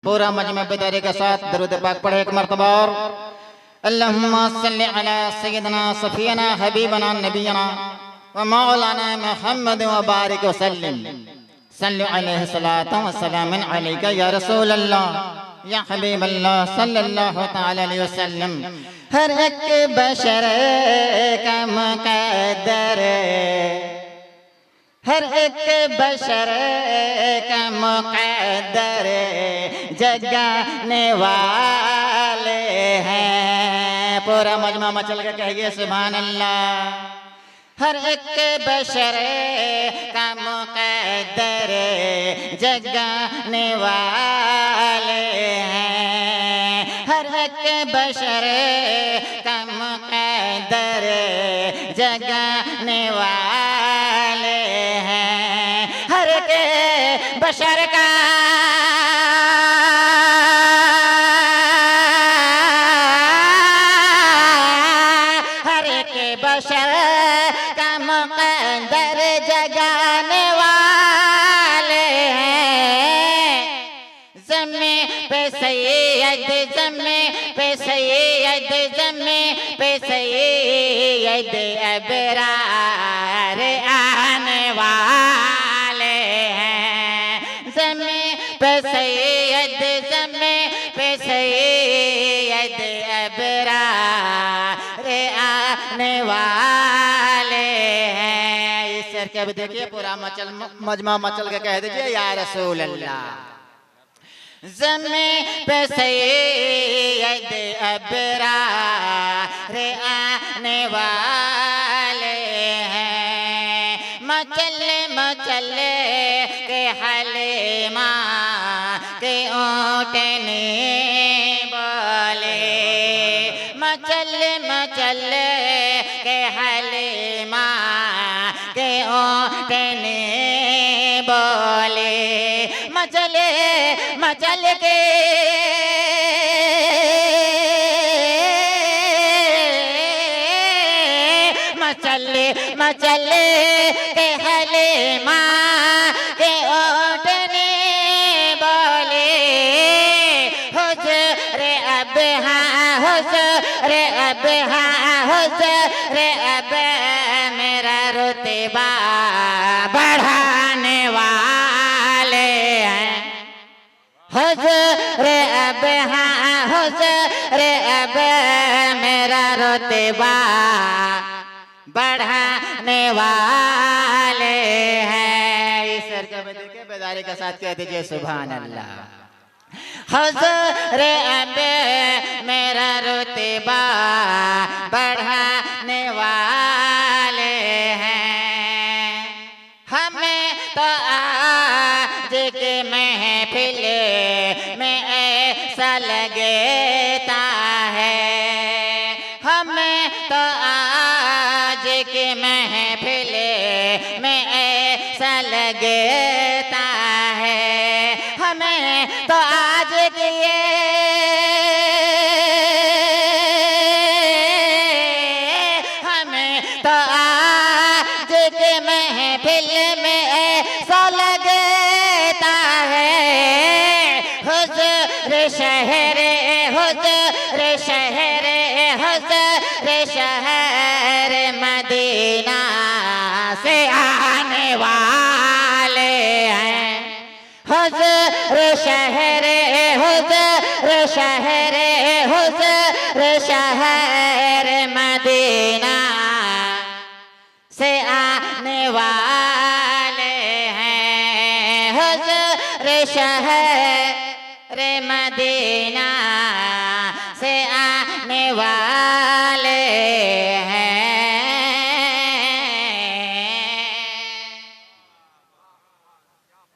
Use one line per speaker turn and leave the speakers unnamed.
पूरा मजमा बेदारी के साथ दरूद पाक पढ़े एक मरतबा और अल्लाहुम्मा सल्ली अला सय्यदना सफियना हबीबना नबीना व मौलाना मुहम्मद व बारिक व सल्लिम सल्लु अलैहि सलातु व सलामुन अलैका या रसूल अल्लाह या हबीब अल्लाह सल्लल्लाहु तआला अलैहि वसल्लम। हर एक बशर का मुक़द्दर, हर एक बशर का मुक़द्दर जगाने वाले हैं। पूरा मजमा मचल के कहिए सुभान अल्लाह। हर एक बशर का मुक़द्दर जगाने वाले हैं। हर एक बशर का मुक़द्दर जगाने वाले हैं। हर एक बशर का हर एक बशर का मुक़द्दर जगाने वाले हैं। ज़मीं पे सैयद, ज़मीं पे सैयद, ज़मीं पे सैयद अबरार आने वाले हैं। ज़मीं पे सैयद, ज़मीं पे सैयद अबरार आने वाले हैं। इस शेर के अब देखिए पूरा मजमा मचल के कह दीजिए या रसूल अल्लाह। ज़मीं पे सैयद अबरार आने वाले हैं। मचल मचल के हलीमा के ऊँटने बोले, मचल मचल के हलीमा के ऊँटने बोले, मचल मचल के मचल मचल के हलीमा के ऊँटने बोले, हुज़ूर अब हाँ, हुज़ूर अब हाँ, हुज़ूर अब मेरा रुतबा बढ़ाने वाले हैं। हुज़ूर अब हाँ, हुज़ूर अब मेरा रुतबा बढ़ाने वाले हैं। इस शेर को देखिए बेदारी के साथ कह दीजिए सुभान अल्लाह। हुज़ूर अब मेरा रुतबा बढ़ाने वाले हैं। हमें तो आज के महफिल में ऐसा लगता है, हमें तो आज के महफिल में ऐसा लगता है, हमें तो आज के हमें तो आज के महफिल में ऐसा लगता है। हुज़ूर शहर, हुज़ूर शहर, हुज़ूर शहर मदीना से आने वाले हैं। हुज़ूर शहर, हुज़ूर शहर, हुज़ूर शहर मदीना से आने वाले हैं। हुज़ूर शहर मदीना से आने वाले